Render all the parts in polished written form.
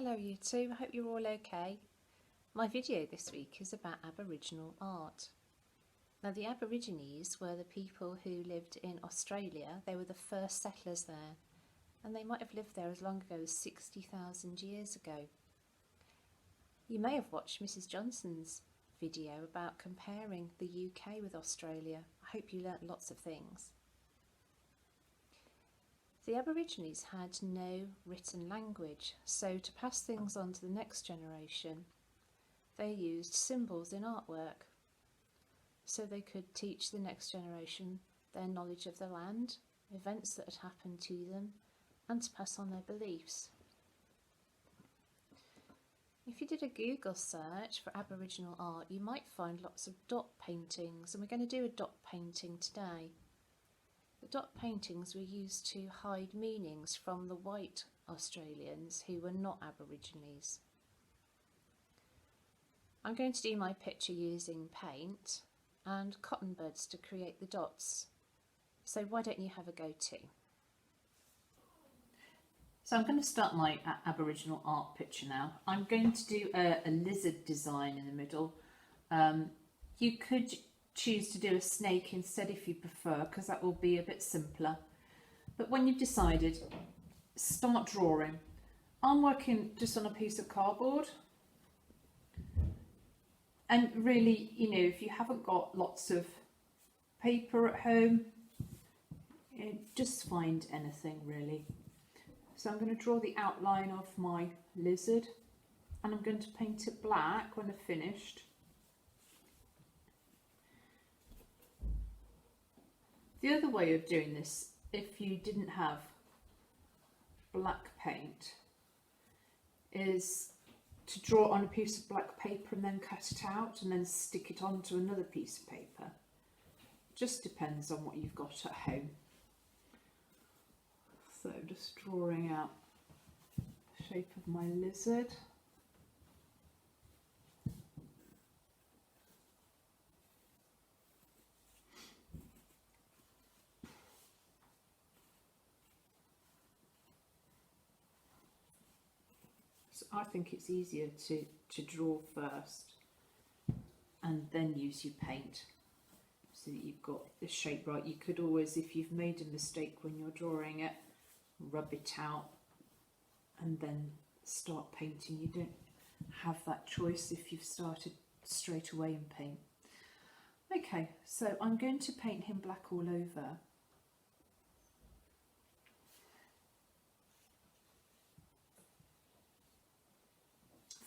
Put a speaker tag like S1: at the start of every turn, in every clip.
S1: Hello you two, I hope you're all okay. My video this week is about Aboriginal art. Now the Aborigines were the people who lived in Australia. They were the first settlers there, and they might have lived there as long ago as 60,000 years ago. You may have watched Mrs. Johnson's video about comparing the UK with Australia. I hope you learnt lots of things. The Aborigines had no written language, so to pass things on to the next generation, they used symbols in artwork, so they could teach the next generation their knowledge of the land, events that had happened to them, and to pass on their beliefs. If you did a Google search for Aboriginal art, you might find lots of dot paintings, and we're going to do a dot painting today. The dot paintings were used to hide meanings from the white Australians who were not Aborigines. I'm going to do my picture using paint and cotton buds to create the dots. So why don't you have a go too?
S2: So I'm going to start my Aboriginal art picture now. I'm going to do a lizard design in the middle. You could choose to do a snake instead if you prefer, because that will be a bit simpler. But when you've decided, start drawing. I'm working just on a piece of cardboard. And really, you know, if you haven't got lots of paper at home, just find anything really. So I'm going to draw the outline of my lizard, and I'm going to paint it black when I've finished. The other way of doing this, if you didn't have black paint, is to draw on a piece of black paper and then cut it out and then stick it onto another piece of paper. Just depends on what you've got at home. So just drawing out the shape of my lizard. So I think it's easier to draw first and then use your paint so that you've got the shape right. You could always, if you've made a mistake when you're drawing it, rub it out and then start painting. You don't have that choice if you've started straight away in paint. Okay, so I'm going to paint him black all over.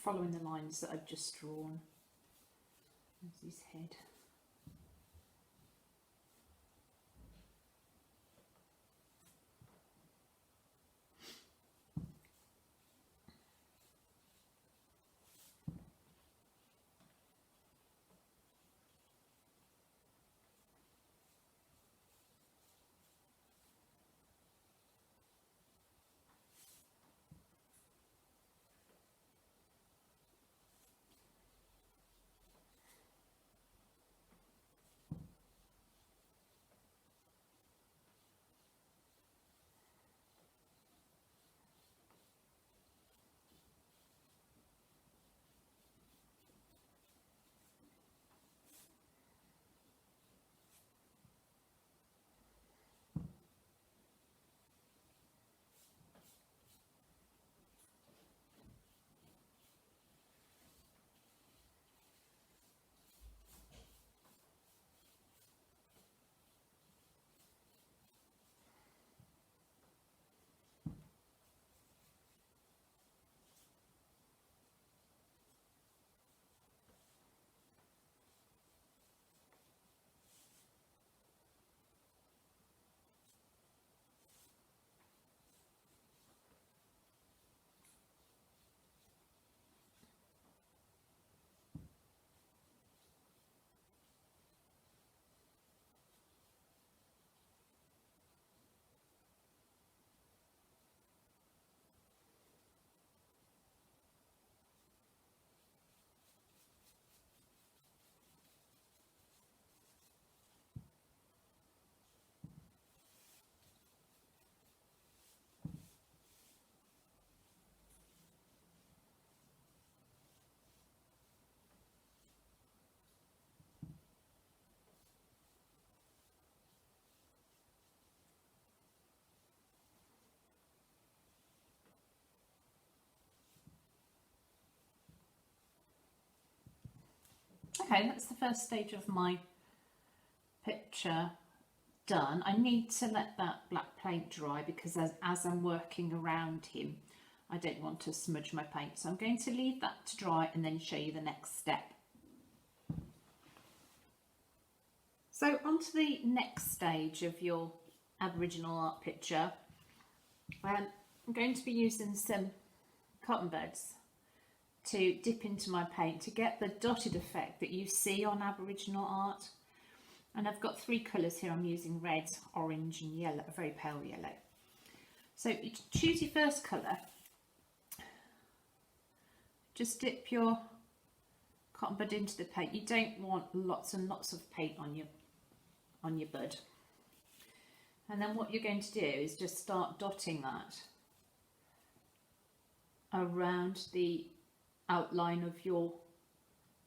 S2: Following the lines that I've just drawn. There's his head.
S1: Okay, that's the first stage of my picture done. I need to let that black paint dry because as I'm working around him, I don't want to smudge my paint. So I'm going to leave that to dry and then show you the next step. So on to the next stage of your Aboriginal art picture. I'm going to be using some cotton buds to dip into my paint to get the dotted effect that you see on Aboriginal art. And I've got three colours here. I'm using red, orange and yellow, a very pale yellow. So you choose your first colour. Just dip your cotton bud into the paint. You don't want lots and lots of paint on your bud. And then what you're going to do is just start dotting that around the outline of your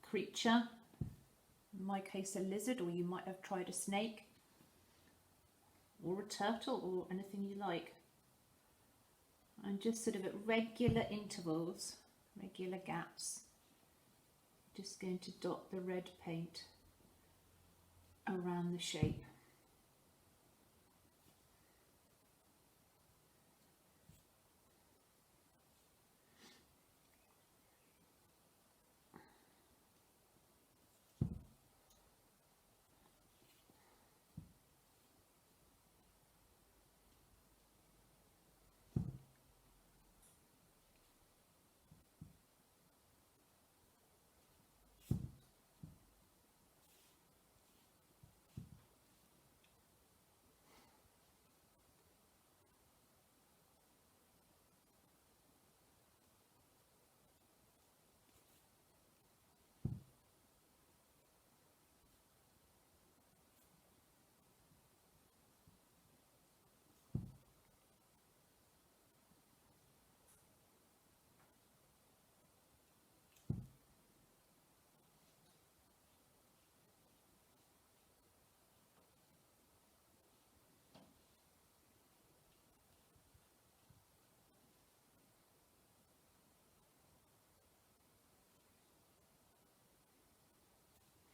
S1: creature. In my case, a lizard, or you might have tried a snake or a turtle or anything you like. And just sort of at regular intervals, regular gaps, just going to dot the red paint around the shape.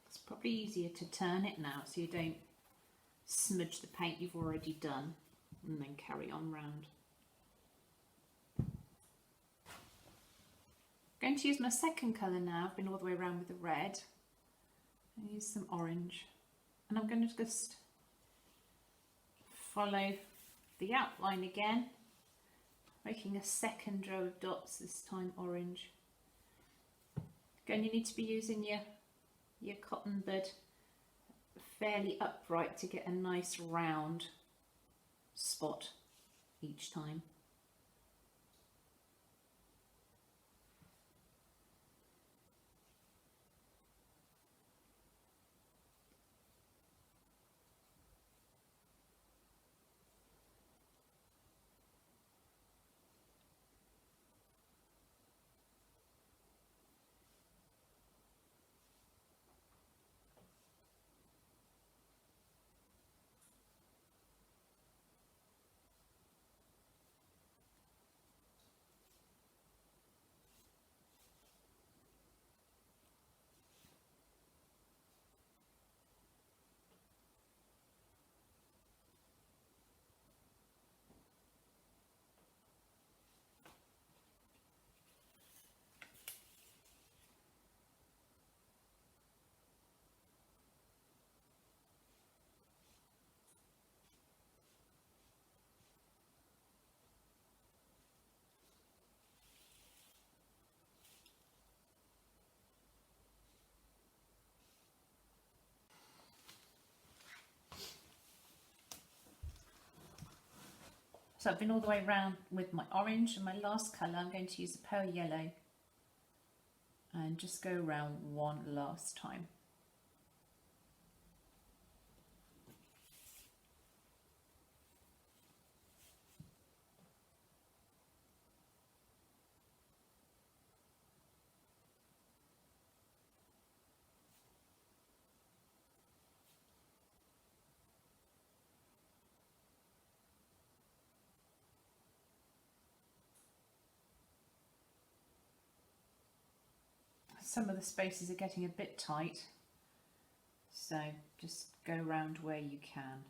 S1: It's probably easier to turn it now so you don't smudge the paint you've already done and then carry on round. I'm going to use my second colour now. I've been all the way around with the red. I'll use some orange and I'm going to just follow the outline again, making a second row of dots, this time orange. Again, you need to be using your cotton bud fairly upright to get a nice round spot each time. So I've been all the way around with my orange, and my last colour I'm going to use a pale yellow and just go around one last time. Some of the spaces are getting a bit tight,
S2: So just go around where you can.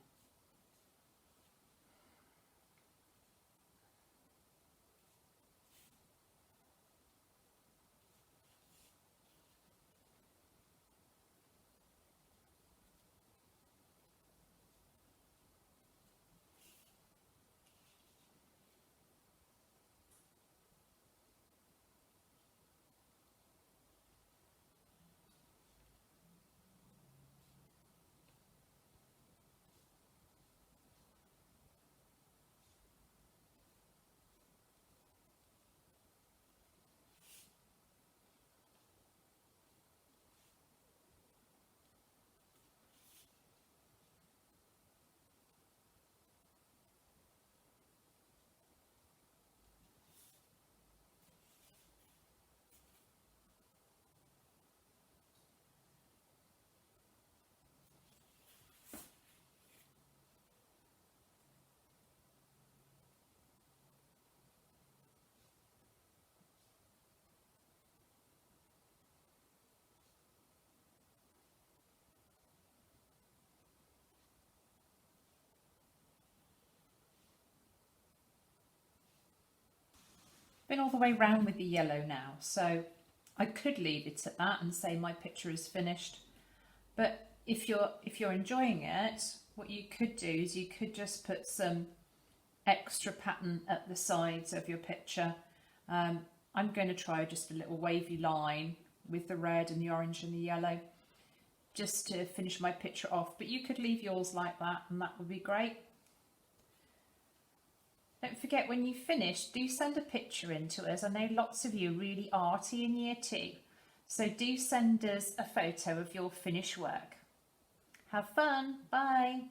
S2: Been all the way round with the yellow now, so I could leave it at that and say my picture is finished. But if you're enjoying it, what you could do is you could just put some extra pattern at the sides of your picture. I'm going to try just a little wavy line with the red and the orange and the yellow just to finish my picture off, but you could leave yours like that and that would be great. Don't forget, when you finish, do send a picture in to us. I know lots of you are really arty in year 2, so do send us a photo of your finished work. Have fun. Bye.